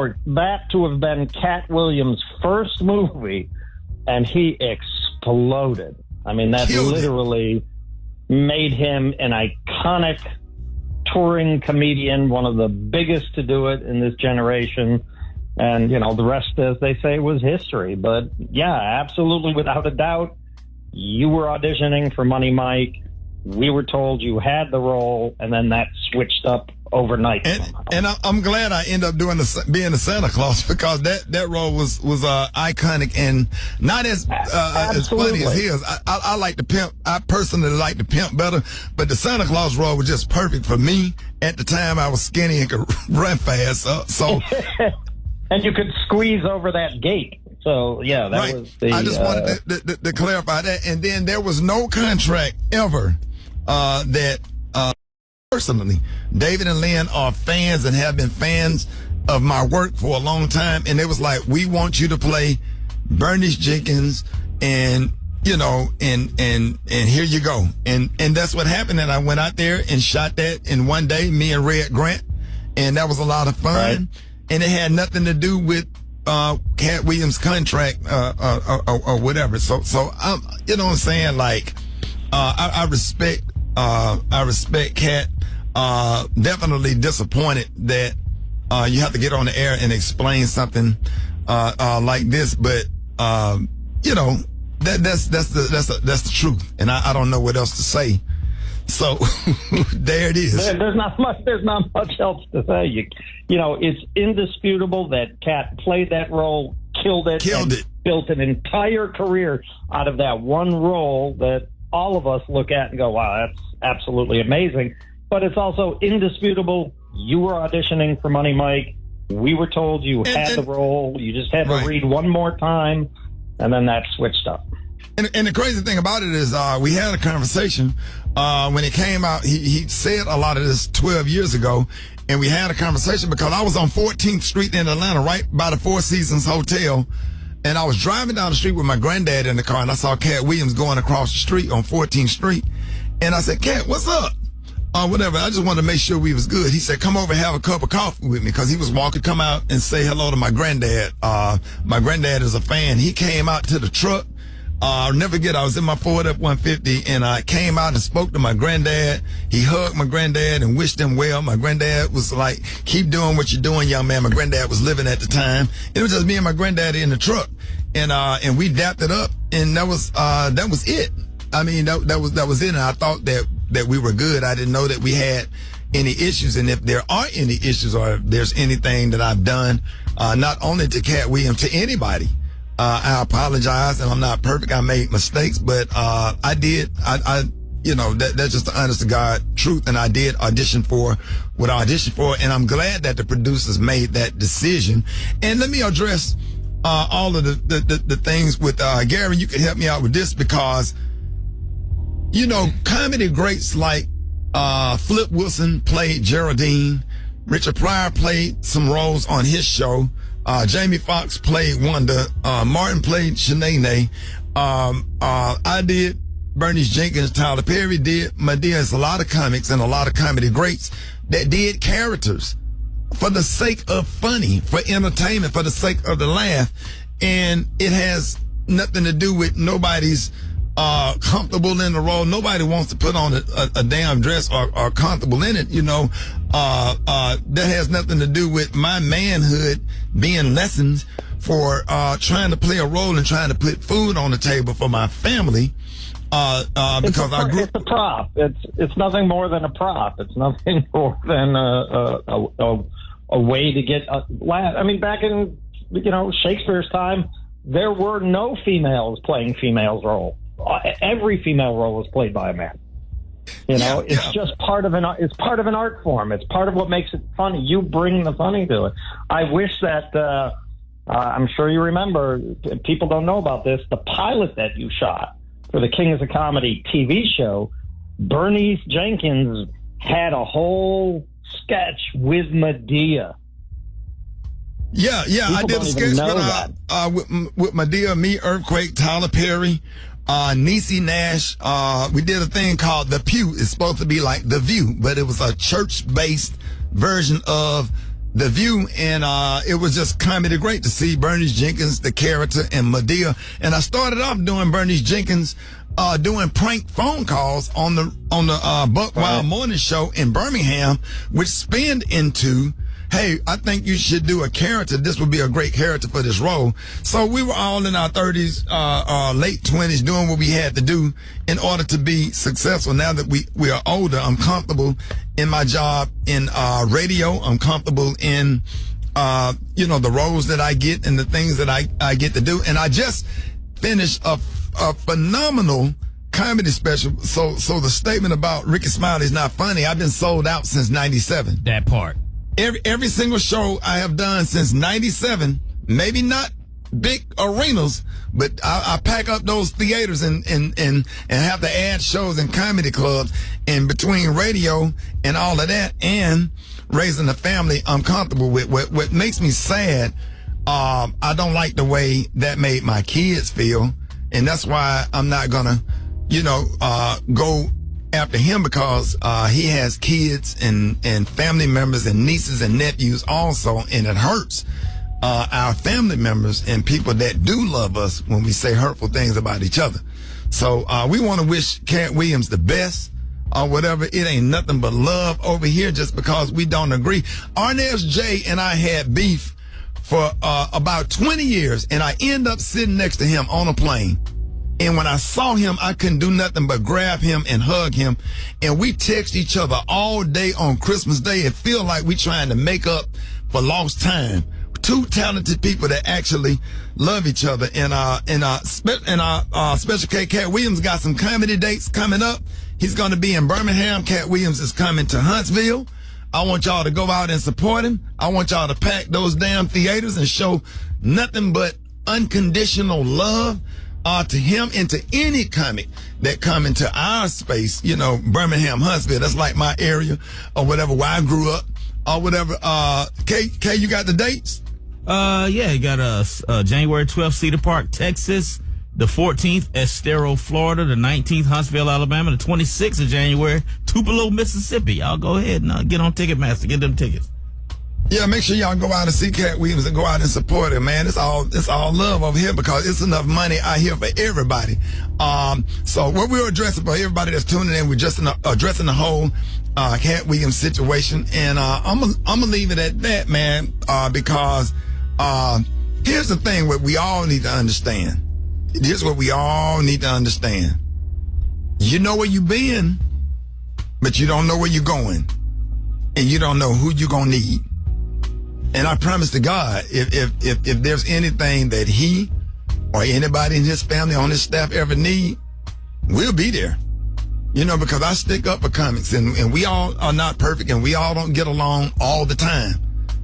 for that to have been Cat Williams' first movie, and he exploded. I mean, that literally made him an iconic touring comedian, one of the biggest to do it in this generation. And, you know, the rest, as they say, was history. But, yeah, absolutely, without a doubt, you were auditioning for Money Mike. We were told you had the role, and then that switched up overnight. And I'm glad I ended up being the Santa Claus, because that role was iconic and not as funny as his. I like the pimp. I personally like the pimp better, but the Santa Claus role was just perfect for me. At the time, I was skinny and could run fast, so and you could squeeze over that gate. So yeah, that was the. I just wanted to clarify that, and then there was no contract ever that. Personally, David and Lynn are fans and have been fans of my work for a long time, and it was like, we want you to play Bernice Jenkins, and you know, and here you go, and that's what happened. And I went out there and shot that in one day, me and Red Grant, and that was a lot of fun. Right. And it had nothing to do with Cat Williams' contract or whatever. So I'm, you know what I'm saying? Like, I respect Cat. Definitely disappointed that you have to get on the air and explain something like this, but you know, that's the truth, and I don't know what else to say. So there it is. There's not much else to say. You know, it's indisputable that Cat played that role, killed it, built an entire career out of that one role that all of us look at and go, wow, that's absolutely amazing. But it's also indisputable you were auditioning for Money Mike. We were told you had the role. You just had to read one more time, and then that switched up. And the crazy thing about it is we had a conversation when it came out. He said a lot of this 12 years ago, and we had a conversation because I was on 14th Street in Atlanta, right by the Four Seasons Hotel, and I was driving down the street with my granddad in the car, and I saw Cat Williams going across the street on 14th Street, and I said, Cat, what's up? Whatever. I just wanted to make sure we was good. He said, come over and have a cup of coffee with me, because he was walking, come out and say hello to my granddad. My granddad is a fan. He came out to the truck. I'll never forget, I was in my Ford F-150, and I came out and spoke to my granddad. He hugged my granddad and wished him well. My granddad was like, keep doing what you're doing, young man. My granddad was living at the time. It was just me and my granddaddy in the truck, and we dapped it up, and that was it. I mean, that was it. And I thought that we were good. I didn't know that we had any issues. And if there are any issues, or if there's anything that I've done, not only to Cat Williams, to anybody, I apologize, and I'm not perfect. I made mistakes, but I did. You know, that's just the honest to God truth. And I did audition for what I auditioned for, and I'm glad that the producers made that decision. And let me address all of the things with Gary. You can help me out with this, because you know, comedy greats like Flip Wilson played Geraldine. Richard Pryor played some roles on his show. Jamie Foxx played Wanda. Martin played Shanae. I did Bernice Jenkins. Tyler Perry did Madea. There's a lot of comics and a lot of comedy greats that did characters for the sake of funny, for entertainment, for the sake of the laugh. And it has nothing to do with nobody's comfortable in the role. Nobody wants to put on a damn dress or comfortable in it, you know. That has nothing to do with my manhood being lessened for trying to play a role and trying to put food on the table for my family. Because it's a prop. It's nothing more than a prop. It's nothing more than a way to get a laugh. I mean, back in Shakespeare's time, there were no females playing females' role. Every female role was played by a man. You know, it's just part of an art form. It's part of what makes it funny. You bring the funny to it. I wish that I'm sure you remember. People don't know about this. The pilot that you shot for the Kings of Comedy TV show, Bernice Jenkins had a whole sketch with Madea. Yeah, I did a sketch with Madea, me, Earthquake, Tyler Perry, Niecy Nash. We did a thing called The Pew. It's supposed to be like The View, but it was a church-based version of The View, and it was just comedy great to see Bernice Jenkins, the character, and Madea. And I started off doing Bernice Jenkins doing prank phone calls on the Buck Wild Morning Show in Birmingham, which spinned into, hey, I think you should do a character. This would be a great character for this role. So we were all in our 30s, late 20s, doing what we had to do in order to be successful. Now that we are older, I'm comfortable in my job in radio. I'm comfortable in, the roles that I get and the things that I get to do. And I just finished a phenomenal comedy special. So the statement about Rickey Smiley is not funny. I've been sold out since 97. That part. Every single show I have done since 97, maybe not big arenas, but I pack up those theaters and have to add shows in comedy clubs. And between radio and all of that and raising a family, I'm comfortable with. What makes me sad, I don't like the way that made my kids feel. And that's why I'm not gonna, go after him, because he has kids and family members and nieces and nephews also, and it hurts our family members and people that do love us when we say hurtful things about each other. So we want to wish Cat Williams the best or whatever. It ain't nothing but love over here just because we don't agree. Arnez J and I had beef for about 20 years, and I end up sitting next to him on a plane. And when I saw him, I couldn't do nothing but grab him and hug him. And we text each other all day on Christmas Day. It feel like we trying to make up for lost time. Two talented people that actually love each other. And Special K, Cat Williams got some comedy dates coming up. He's going to be in Birmingham. Cat Williams is coming to Huntsville. I want y'all to go out and support him. I want y'all to pack those damn theaters and show nothing but unconditional love to him and to any comic that come into our space, Birmingham, Huntsville. That's like my area or whatever, where I grew up or whatever. K, you got the dates? Yeah, you got January 12th, Cedar Park, Texas. The 14th, Estero, Florida. The 19th, Huntsville, Alabama. The 26th of January, Tupelo, Mississippi. Y'all go ahead and get on Ticketmaster. Get them tickets. Yeah, make sure y'all go out and see Cat Williams and go out and support him, man. It's all love over here because it's enough money out here for everybody. So what we're addressing for everybody that's tuning in, we're just addressing the whole Cat Williams situation, and I'm gonna leave it at that, man. Because here's the thing: what we all need to understand. Here's what we all need to understand. You know where you've been, but you don't know where you're going, and you don't know who you're gonna need. And I promise to God, if there's anything that he or anybody in his family, on his staff ever need, we'll be there. Because I stick up for comics, and we all are not perfect, and we all don't get along all the time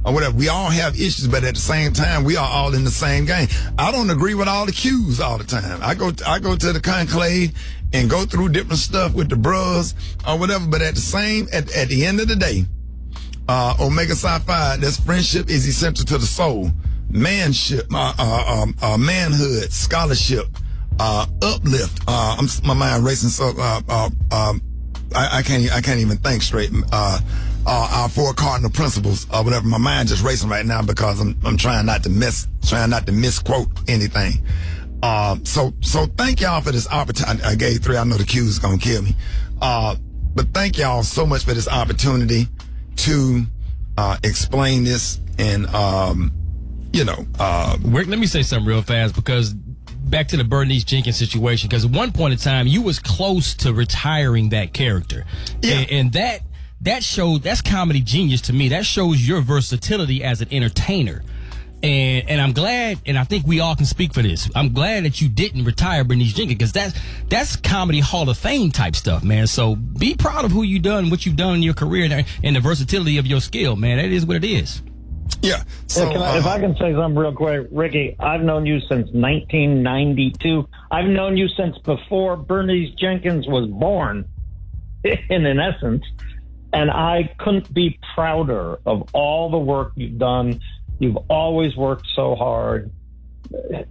or whatever. We all have issues, but at the same time, we are all in the same game. I don't agree with all the cues all the time. I go to the conclave and go through different stuff with the bros or whatever, but at the end of the day, Omega Psi Phi, that's friendship is essential to the soul. Manship, manhood, scholarship, uplift. My mind racing, so I can't even think straight. Our 4 cardinal principles or whatever. My mind just racing right now because I'm trying not to misquote anything. So thank y'all for this opportunity. I gave 3. I know the Q's is gonna kill me. But thank y'all so much for this opportunity to explain this. And Rick, let me say something real fast, because back to the Bernice Jenkins situation, because at one point in time you was close to retiring that character. Yeah. And that showed, that's comedy genius to me. That shows your versatility as an entertainer. And I'm glad, and I think we all can speak for this, I'm glad that you didn't retire Bernice Jenkins, because that's comedy Hall of Fame type stuff, man. So be proud of who you done, what you've done in your career, and the versatility of your skill, man. That is what it is. Yeah. So, if I can say something real quick, Ricky, I've known you since 1992. I've known you since before Bernice Jenkins was born, in essence. And I couldn't be prouder of all the work you've done. You've always worked so hard.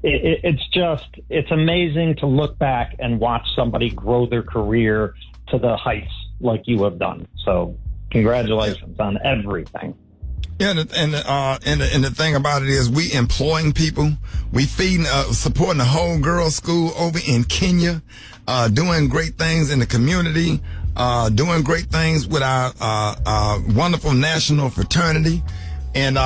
It's amazing to look back and watch somebody grow their career to the heights like you have done. So congratulations on everything. Yeah, and the thing about it is we employing people. We feeding, supporting the whole girls' school over in Kenya, doing great things in the community, doing great things with our wonderful national fraternity, and